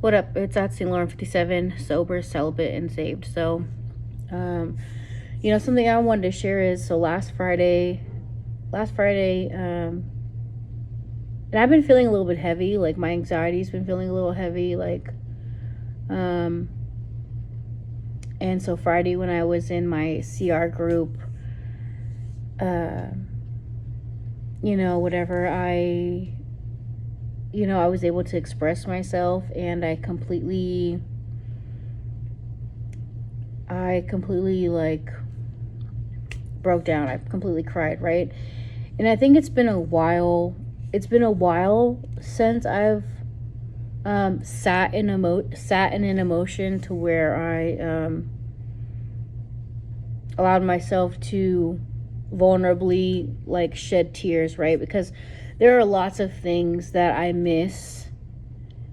What up? It's at St. Lauren 57, sober, celibate, and saved. So, um, something I wanted to share is so last Friday, and I've been feeling a little bit heavy. Like my anxiety's been feeling a little heavy. Um, and so Friday when I was in my CR group, uh, whatever, I was able to express myself, and I completely like broke down. I completely cried, right? And I think it's been a while. It's been a while since I've sat in an emotion to where I allowed myself to vulnerably like shed tears, right? Because there are lots of things that I miss.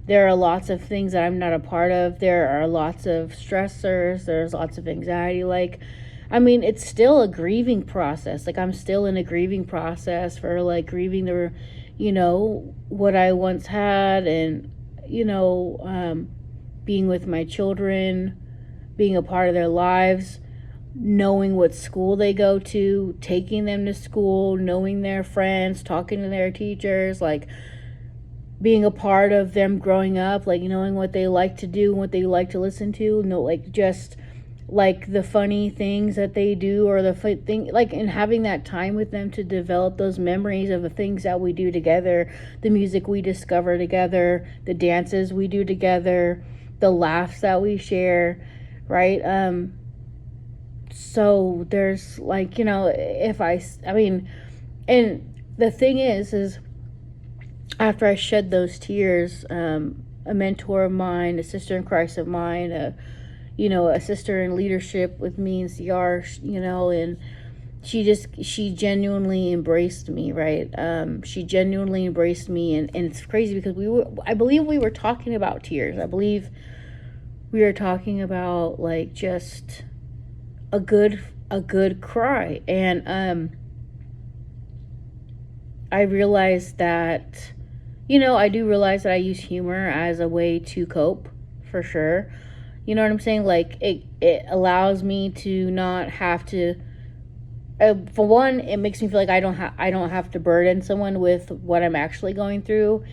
There are lots of things that I'm not a part of. There are lots of stressors. There's lots of anxiety. It's still a grieving process. Like, I'm still in a grieving process for like grieving what I once had, and, being with my children, being a part of their lives, knowing what school they go to, taking them to school, knowing their friends, talking to their teachers, like being a part of them growing up, like knowing what they like to do and what they like to listen to, just like the funny things that they do, or the thing, like, and having that time with them to develop those memories of the things that we do together, the music we discover together, the dances we do together, the laughs that we share, right? So there's like, and the thing is after I shed those tears, a mentor of mine, a sister in Christ of mine, a sister in leadership with me in CR, and she genuinely embraced me, right? She genuinely embraced me, and it's crazy because I believe we were talking about tears. I believe we were talking about like just a good cry. And I realized that, I do realize that I use humor as a way to cope, for sure. You know what I'm saying? Like, it allows me to not have to, for one, it makes me feel like I don't have to burden someone with what I'm actually going through.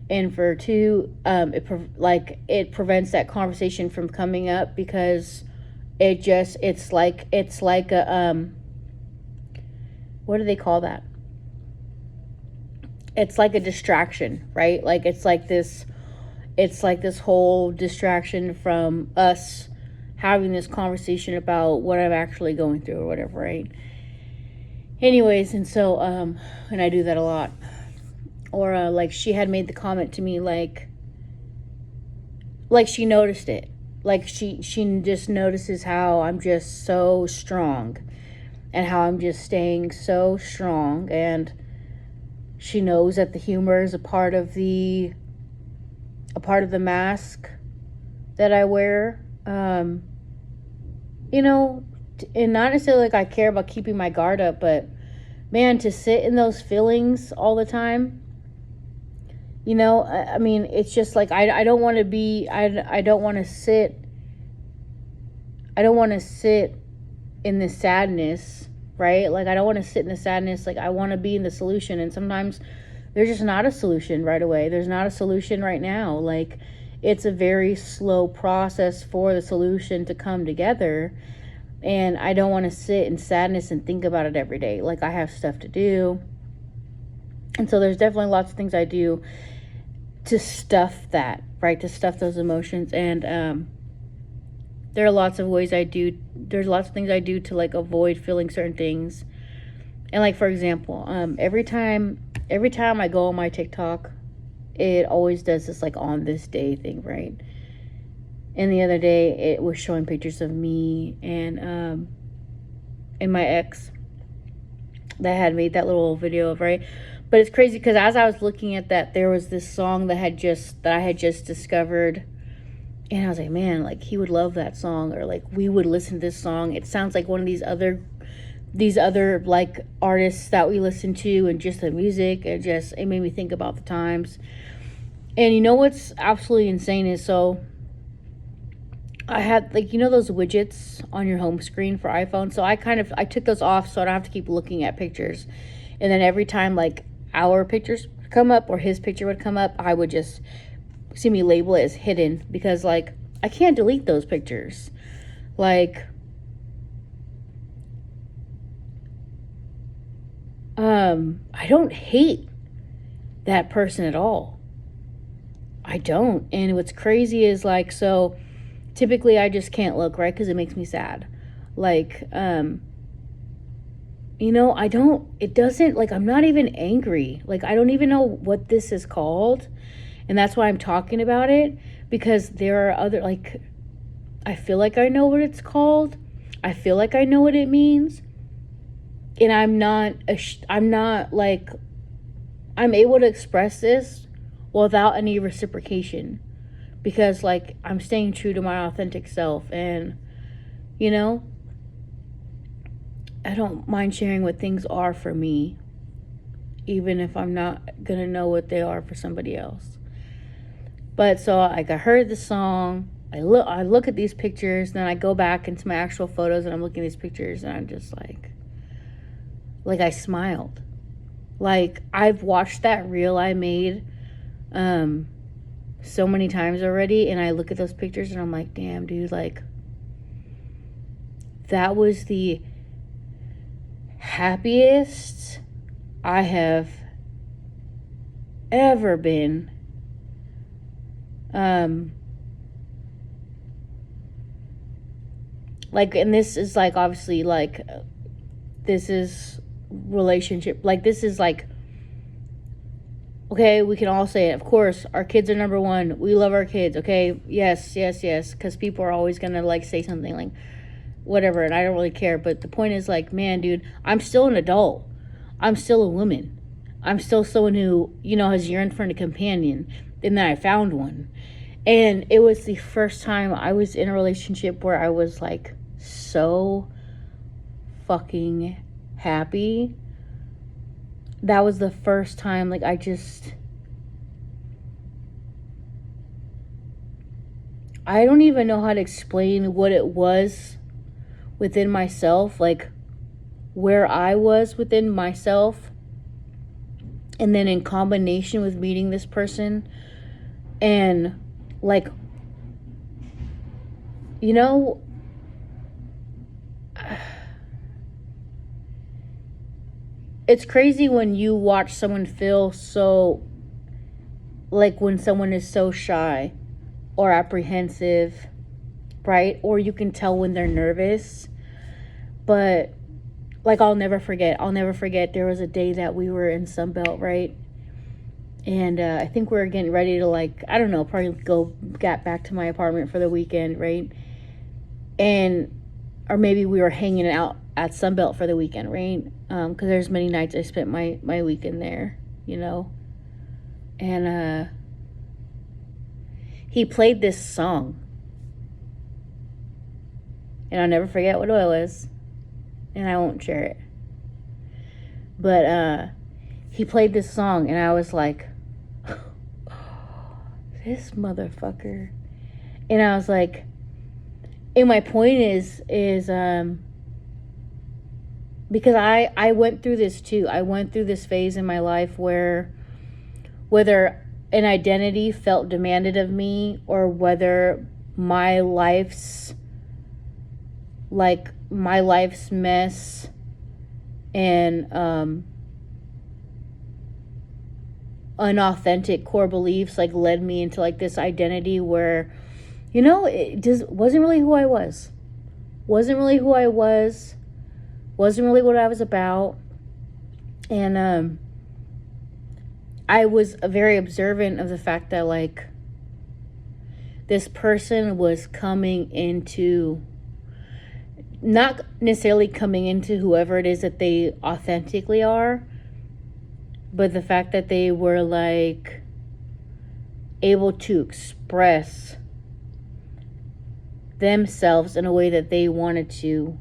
And for two, it prevents that conversation from coming up, because it's like a, what do they call that? It's like a distraction, right? Like, it's like this whole distraction from us having this conversation about what I'm actually going through or whatever, right? Anyways, and so, and I do that a lot. Or, like, she had made the comment to me, like she noticed it. Like, she just notices how I'm just so strong, and how I'm just staying so strong, and she knows that the humor is a part of the mask that I wear. And not necessarily like I care about keeping my guard up, but man, to sit in those feelings all the time, it's just like, I don't want to be, I don't want to sit in this sadness, right? Like, I don't want to sit in the sadness. Like, I want to be in the solution. And sometimes there's just not a solution right away. There's not a solution right now. Like, it's a very slow process for the solution to come together. And I don't want to sit in sadness and think about it every day. Like, I have stuff to do. And so there's definitely lots of things I do to stuff that, right? To stuff those emotions. And there are lots of ways there's lots of things I do to like avoid feeling certain things. And like, for example, every time I go on my TikTok, it always does this like on this day thing, right? And the other day it was showing pictures of me and my ex that had made that little video of, right? But it's crazy because as I was looking at that, there was this song that I had just discovered. And I was like, man, like, he would love that song, or like, we would listen to this song. It sounds like one of these other like artists that we listen to, and just the music, it made me think about the times. And you know what's absolutely insane is, so I had, like, you know those widgets on your home screen for iPhone? So I took those off so I don't have to keep looking at pictures. And then every time, like, our pictures would come up or his picture would come up, I would just see me label it as hidden, because, like, I can't delete those pictures. Like, I don't hate that person at all. I don't. And what's crazy is, like, so typically I just can't look, right? Because it makes me sad. Like, you know, it doesn't, like, I'm not even angry. Like, I don't even know what this is called. And that's why I'm talking about it, because there are other, like, I feel like I know what it's called. I feel like I know what it means. And I'm not like, I'm able to express this without any reciprocation, because, like, I'm staying true to my authentic self. And, you know, I don't mind sharing what things are for me, even if I'm not gonna know what they are for somebody else. But so, like, I heard the song, I look at these pictures, then I go back into my actual photos and I'm looking at these pictures, and I'm just like I smiled. Like, I've watched that reel I made so many times already, and I look at those pictures and I'm like, damn, dude, like, that was the happiest I have ever been. Like, and this is, like, obviously, like, this is relationship, like, this is, like, okay, we can all say it, of course, our kids are number one, we love our kids, okay, yes, because people are always gonna, like, say something, like, whatever, and I don't really care. But the point is, like, man, dude, I'm still an adult, I'm still a woman, I'm still someone who, you know, has yearned for a companion, and then I found one. And it was the first time I was in a relationship where I was, like, so fucking happy. That was the first time, like, I don't even know how to explain what it was within myself, like, where I was within myself, and then in combination with meeting this person. And, like, you know, it's crazy when you watch someone feel so, like, when someone is so shy or apprehensive, right? Or you can tell when they're nervous. But, like, I'll never forget, there was a day that we were in Sunbelt, right? And I think we were getting ready to, like, I don't know, probably get back to my apartment for the weekend, right? And, or maybe we were hanging out at Sunbelt for the weekend, right? Because there's many nights I spent my weekend there, you know? And he played this song. And I'll never forget what it was. And I won't share it. But he played this song, and I was like, this motherfucker. And I was like, and my point is because I went through this too. I went through this phase in my life where, whether an identity felt demanded of me, or whether my life's mess and unauthentic core beliefs, like, led me into, like, this identity where, you know, it just wasn't really who I was. Wasn't really what I was about. And I was very observant of the fact that, like, this person was coming into, not necessarily coming into whoever it is that they authentically are, but the fact that they were, like, able to express themselves in a way that they wanted to,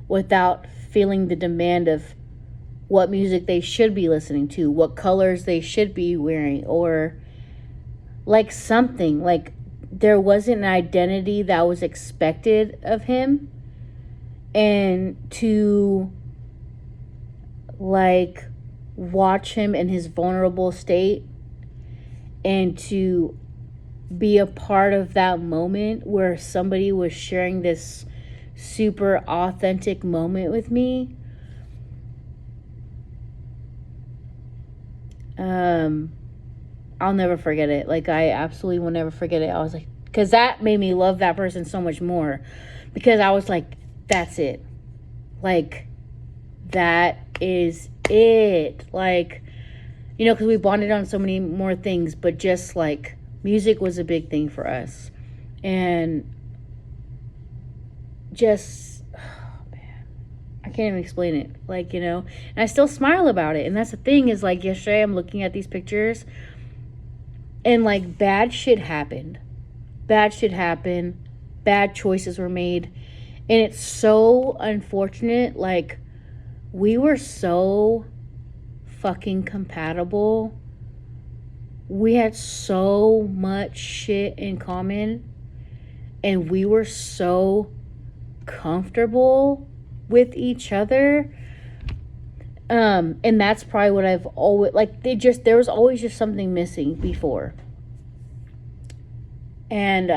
without feeling the demand of what music they should be listening to, what colors they should be wearing, or like something, like there wasn't an identity that was expected of him, and to like watch him in his vulnerable state and to be a part of that moment where somebody was sharing this super authentic moment with me. I'll never forget it. Like, I absolutely will never forget it. I was like, because that made me love that person so much more, because I was like, that's it. Like, that is it. Like, you know, because we bonded on so many more things, but just like music was a big thing for us. And just, oh man, I can't even explain it. Like, you know, and I still smile about it. And that's the thing, is like yesterday I'm looking at these pictures and like bad shit happened. Bad shit happened. Bad choices were made. And it's so unfortunate. Like, we were so fucking compatible. We had so much shit in common. And we were so comfortable with each other. And that's probably what I've always, like, there was always just something missing before. And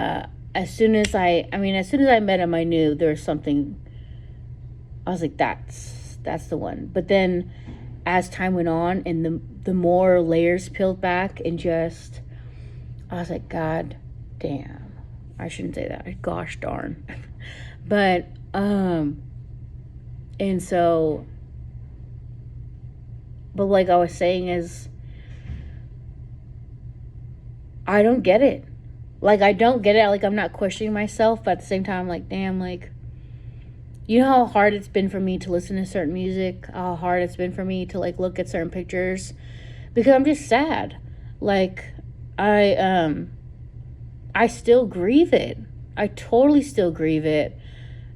as soon as I met him, I knew there was something. I was like, that's the one. But then as time went on and the more layers peeled back, and just, I was like, God damn, I shouldn't say that. Gosh darn. But, and so, but like I was saying, is I don't get it. Like, I don't get it. Like, I'm not questioning myself, but at the same time, I'm like, damn, like, you know how hard it's been for me to listen to certain music, how hard it's been for me to like look at certain pictures, because I'm just sad. Like, I still grieve it. I totally still grieve it.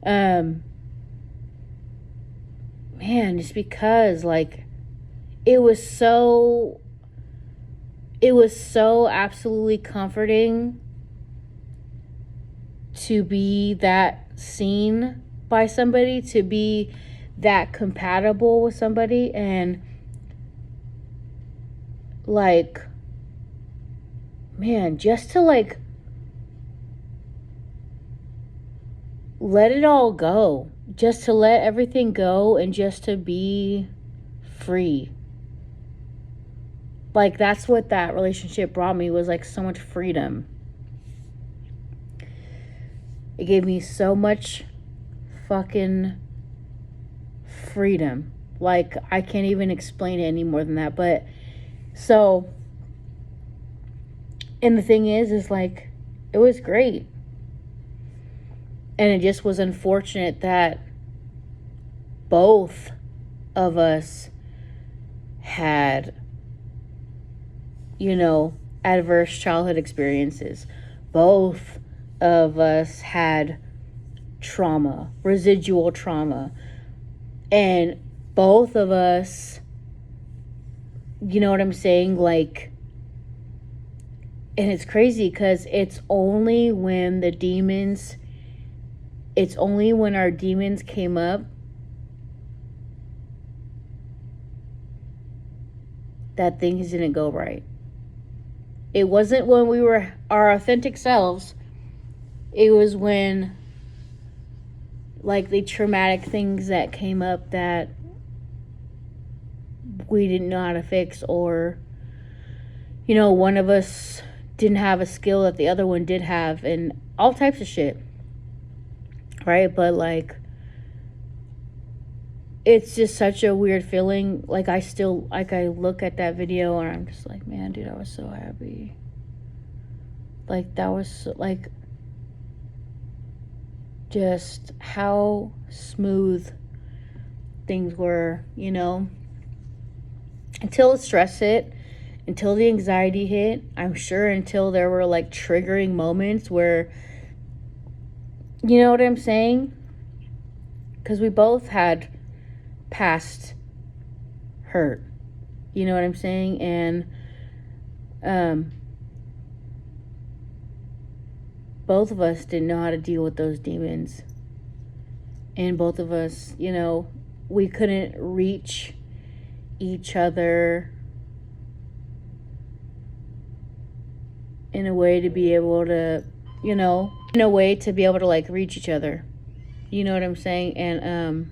Man, just because like it was so absolutely comforting to be that seen by somebody, to be that compatible with somebody, and like, man, just to like let it all go, just to let everything go, and just to be free. Like, that's what that relationship brought me, was like so much freedom. It gave me so much fucking freedom. Like, I can't even explain it any more than that. But so, and the thing is like, it was great. And it just was unfortunate that both of us had, you know, adverse childhood experiences. Both of us had trauma, residual trauma. And both of us, you know what I'm saying? Like, and it's crazy because it's only when our demons came up that things didn't go right. It wasn't when we were our authentic selves. It was when, like, the traumatic things that came up that we didn't know how to fix, or, you know, one of us didn't have a skill that the other one did have, and all types of shit. Right? But like, it's just such a weird feeling. Like, I still, like, I look at that video and I'm just like, man, dude, I was so happy. Like, that was so, like, just how smooth things were, you know, until the stress hit, until the anxiety hit. I'm sure until there were like triggering moments where, you know what I'm saying? Because we both had past hurt, you know what I'm saying? And both of us didn't know how to deal with those demons. And both of us, you know, we couldn't reach each other in a way to be able to, you know, in a way to be able to like reach each other. You know what I'm saying? And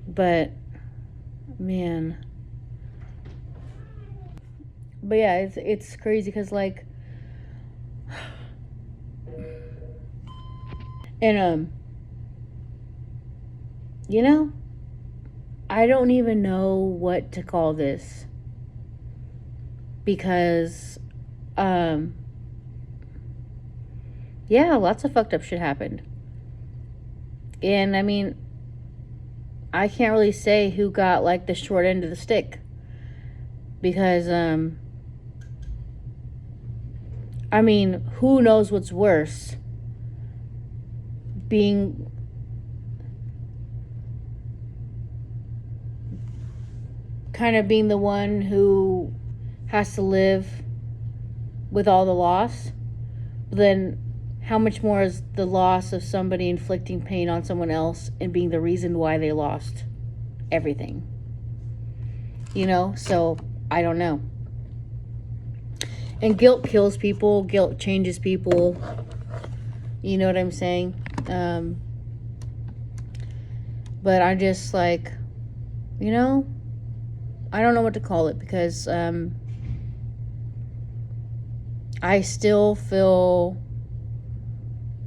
but man, but yeah, it's crazy because like, and you know, I don't even know what to call this, because yeah, lots of fucked up shit happened. And I mean, I can't really say who got like the short end of the stick, because I mean, who knows what's worse, being the one who has to live with all the loss, but then how much more is the loss of somebody inflicting pain on someone else and being the reason why they lost everything, you know? So I don't know. And guilt kills people, guilt changes people, you know what I'm saying? But I just like, you know, I don't know what to call it, because I still feel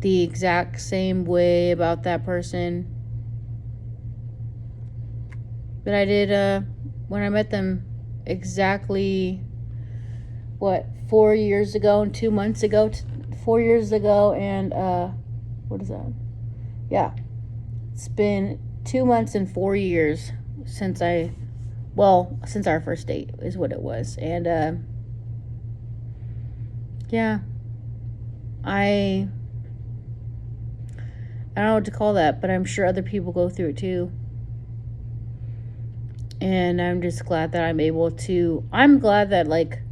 the exact same way about that person that I did when I met them exactly, 4 years ago and 2 months ago, 4 years ago, and what is that? Yeah, it's been 2 months and 4 years since since our first date is what it was. And yeah, I don't know what to call that, but I'm sure other people go through it too. And I'm just glad that I'm glad that like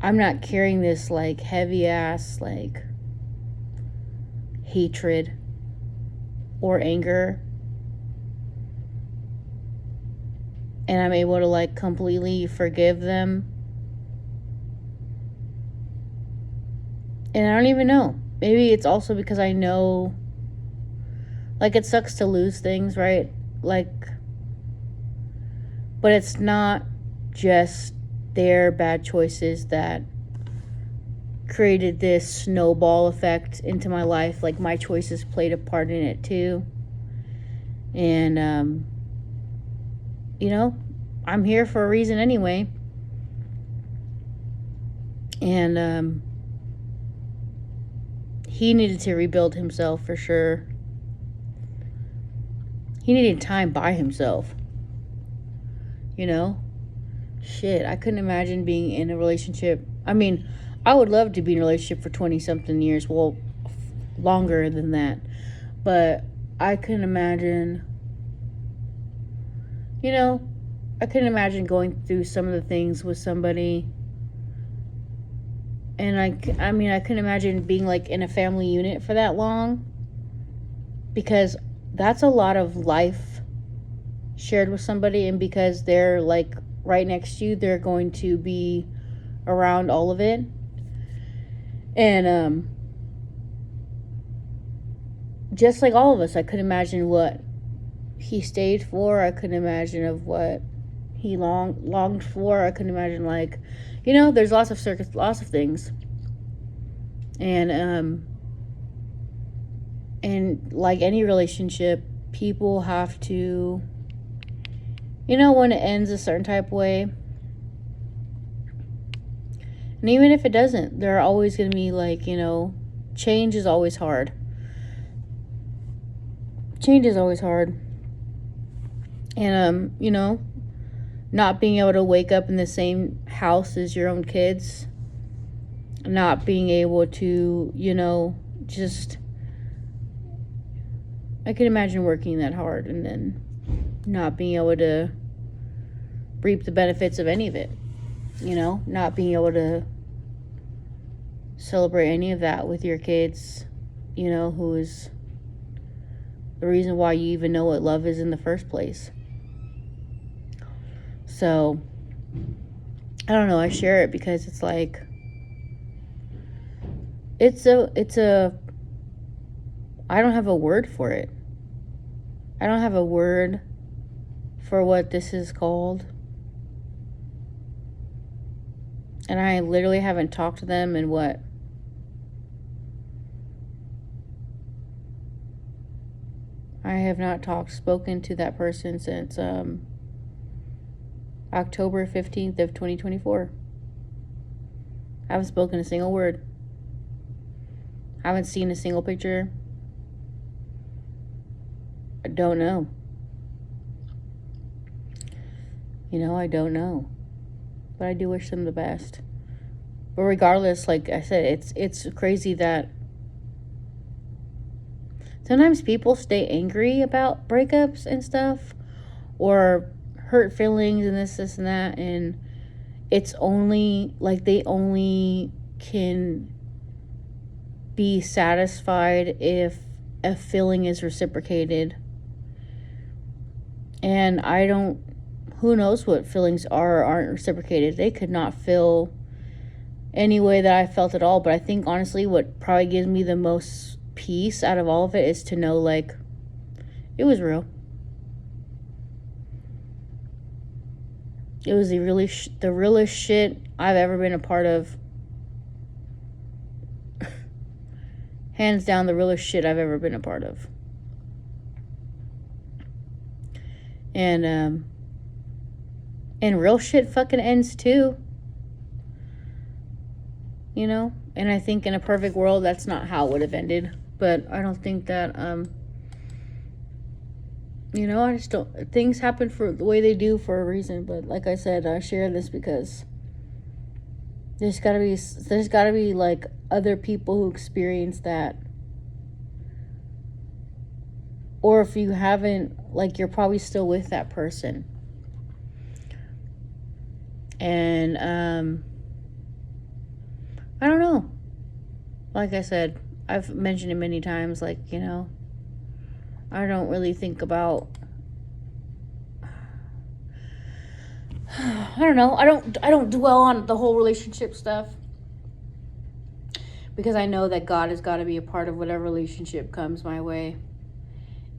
I'm not carrying this like heavy ass like hatred or anger, and I'm able to like completely forgive them. And I don't even know, maybe it's also because I know, like, it sucks to lose things, right? Like, but it's not just their bad choices that created this snowball effect into my life. Like, my choices played a part in it too. And you know, I'm here for a reason anyway. And he needed to rebuild himself for sure. He needed time by himself, you know? Shit, I couldn't imagine being in a relationship. I mean, I would love to be in a relationship for 20-something years. Well, longer than that. But I couldn't imagine, you know, I couldn't imagine going through some of the things with somebody. And I mean, I couldn't imagine being like in a family unit for that long, because that's a lot of life shared with somebody. And because they're like right next to you, they're going to be around all of it. And just like all of us, I couldn't imagine what he stayed for. I couldn't imagine of what he longed for. I couldn't imagine, like, you know, there's lots of things. And like any relationship, people have to, you know, when it ends a certain type of way, and even if it doesn't, there are always going to be, like, you know, change is always hard. And you know, not being able to wake up in the same house as your own kids, not being able to, you know, just, I can imagine working that hard and then not being able to reap the benefits of any of it, you know, not being able to celebrate any of that with your kids, you know, who is the reason why you even know what love is in the first place. So, I don't know, I share it because it's like, I don't have a word for it. I don't have a word for what this is called. And I literally haven't talked to them in what? I have not spoken to that person since October 15th of 2024. I haven't spoken a single word. I haven't seen a single picture. I don't know. You know, I don't know. But I do wish them the best. But regardless, like I said, it's crazy that sometimes people stay angry about breakups and stuff, or hurt feelings and this and that, and it's only like they only can be satisfied if a feeling is reciprocated. And who knows what feelings are or aren't reciprocated. They could not feel any way that I felt at all. But I think honestly what probably gives me the most peace out of all of it is to know, like, it was real. It was the realest shit I've ever been a part of. Hands down, the realest shit I've ever been a part of. And real shit fucking ends too. You know? And I think in a perfect world, that's not how it would have ended. But I don't think that, you know, I just don't, things happen for the way they do for a reason. But like I said, I share this because there's gotta be like other people who experience that. Or if you haven't, like, you're probably still with that person. And, I don't know. Like I said, I've mentioned it many times, like, you know, I don't really think about, I don't know, I don't dwell on the whole relationship stuff. Because I know that God has got to be a part of whatever relationship comes my way.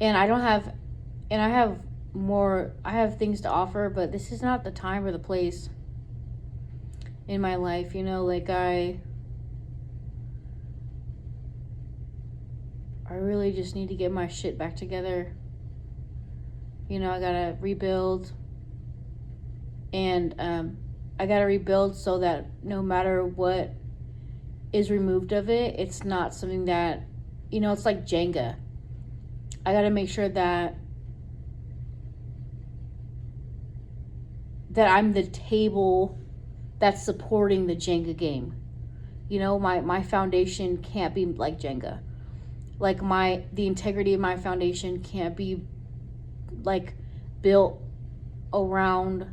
And I have things to offer, but this is not the time or the place in my life, you know, like I really just need to get my shit back together. You know, I gotta rebuild, and I gotta rebuild so that no matter what is removed of it, it's not something that, you know, it's like Jenga. I gotta make sure that I'm the table that's supporting the Jenga game. You know, my foundation can't be like Jenga. Like the integrity of my foundation can't be like built around,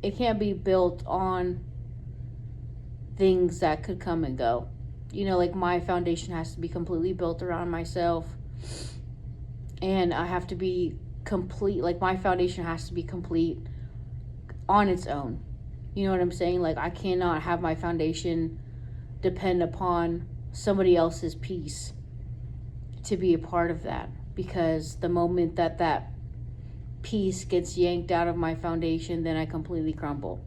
it can't be built on things that could come and go. You know, like my foundation has to be completely built around myself, and I have to be complete, like my foundation has to be complete on its own. You know what I'm saying? Like I cannot have my foundation depend upon somebody else's piece to be a part of that, because the moment that piece gets yanked out of my foundation, then I completely crumble.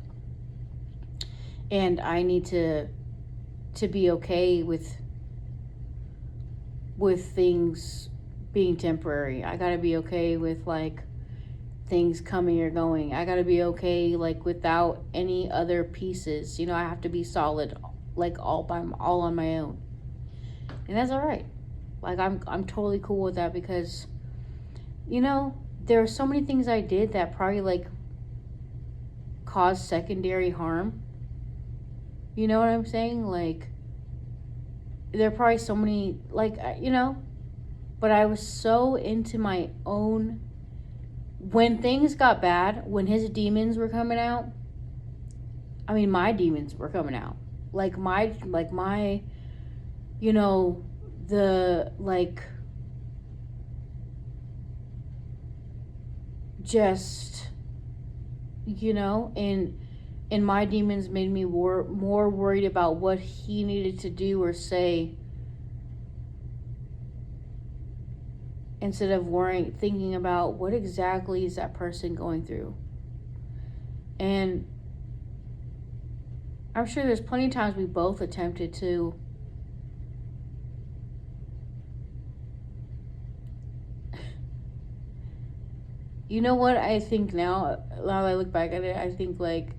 And I need to be okay with things being temporary. I gotta be okay with like things coming or going. I gotta be okay like without any other pieces. You know, I have to be solid, like all on my own, and that's all right. Like I'm totally cool with that, because you know there are so many things I did that probably like caused secondary harm. You know what I'm saying? Like there are probably so many, like, you know, but I was so into my own. When things got bad, when his demons were coming out, I mean, my demons were coming out. like my, you know, the, like, just, you know, and my demons made me more worried about what he needed to do or say, instead of thinking about what exactly is that person going through. And I'm sure there's plenty of times we both attempted to you know what I think now that I look back at it, I think, like,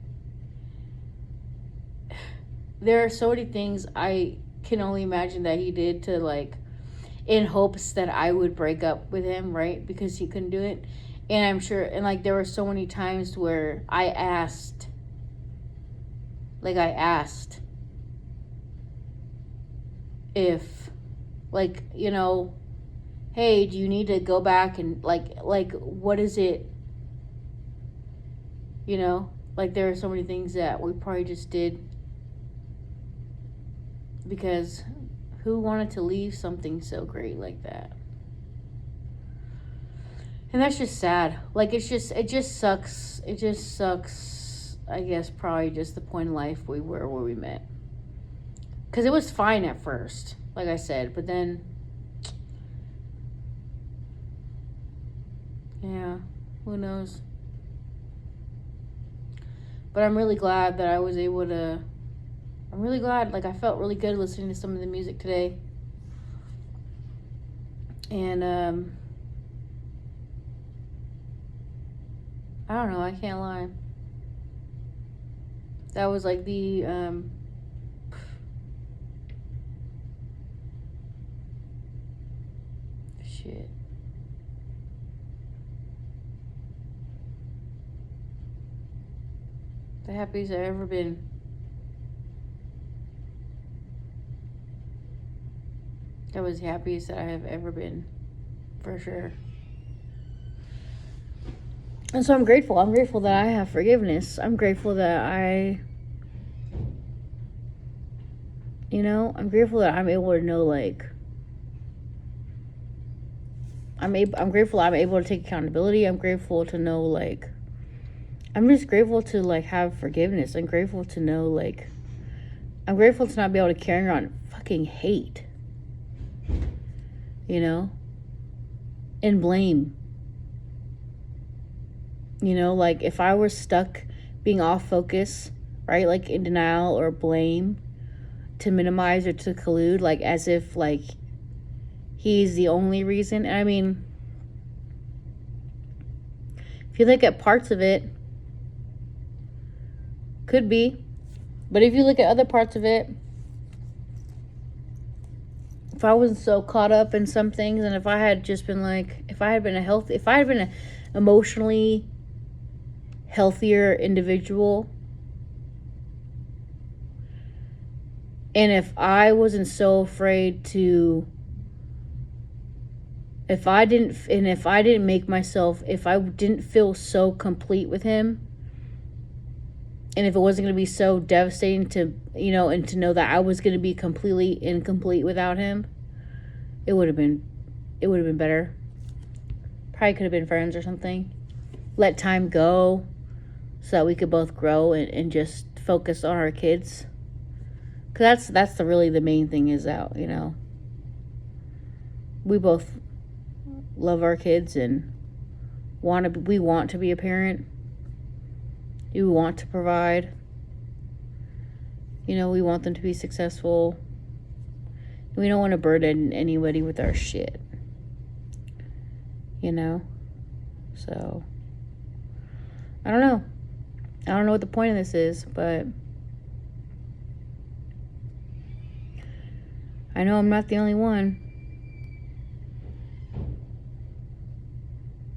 there are so many things I can only imagine that he did to, like, in hopes that I would break up with him, right? Because he couldn't do it. And I'm sure, and, like, there were so many times where I asked if, like, you know, hey, do you need to go back and, like, what is it? You know, like, there are so many things that we probably just did because who wanted to leave something so great like that? And that's just sad. Like, it just sucks. It just sucks, I guess, probably just the point in life we were where we met. Because it was fine at first, like I said, but then, yeah, who knows? But I'm really glad that I was able to, I'm really glad, like, I felt really good listening to some of the music today. And, I don't know, I can't lie. That was like the, shit. The happiest I've ever been. That was the happiest that I have ever been, for sure. And so I'm grateful. I'm grateful that I have forgiveness. I'm grateful that I'm grateful that I'm able to know, like, I'm grateful I'm able to take accountability. I'm grateful to know, like, I'm just grateful to, like, have forgiveness. I'm grateful to know, like, I'm grateful to not be able to carry on fucking hate, you know, and blame. You know, like, if I were stuck being off focus, right, like, in denial or blame, to minimize or to collude, like, as if, like, he's the only reason. And I mean, if you look at parts of it, could be. But if you look at other parts of it, if I wasn't so caught up in some things, and if I had just been, like, if I had been an emotionally healthier individual, and if I wasn't so afraid to, if I didn't feel so complete with him, and if it wasn't going to be so devastating to, you know, and to know that I was going to be completely incomplete without him, it would have been better. Probably could have been friends or something. Let time go so that we could both grow and just focus on our kids. Because that's really the main thing is that, you know, we both love our kids and we want to be a parent. We want to provide. You know, we want them to be successful. We don't want to burden anybody with our shit. You know? So, I don't know. I don't know what the point of this is, but I know I'm not the only one.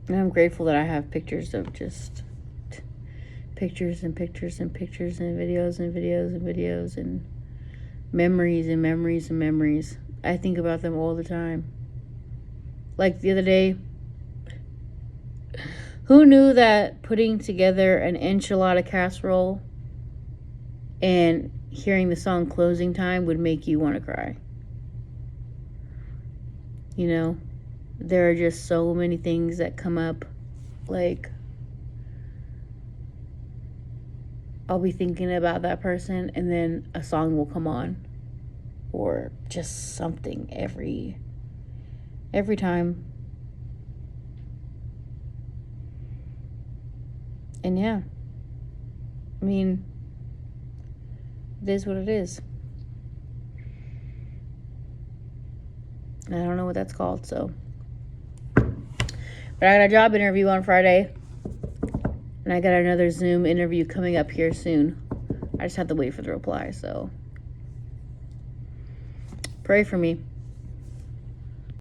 And I'm grateful that I have pictures of just pictures and pictures and pictures and videos and videos and videos and memories and memories and memories. I think about them all the time. Like the other day, who knew that putting together an enchilada casserole and hearing the song Closing Time would make you want to cry. You know, there are just so many things that come up. Like, I'll be thinking about that person and then a song will come on, or just something every time. And yeah, I mean, it is what it is. I don't know what that's called, so. But I got a job interview on Friday. And I got another Zoom interview coming up here soon. I just have to wait for the reply, so. Pray for me.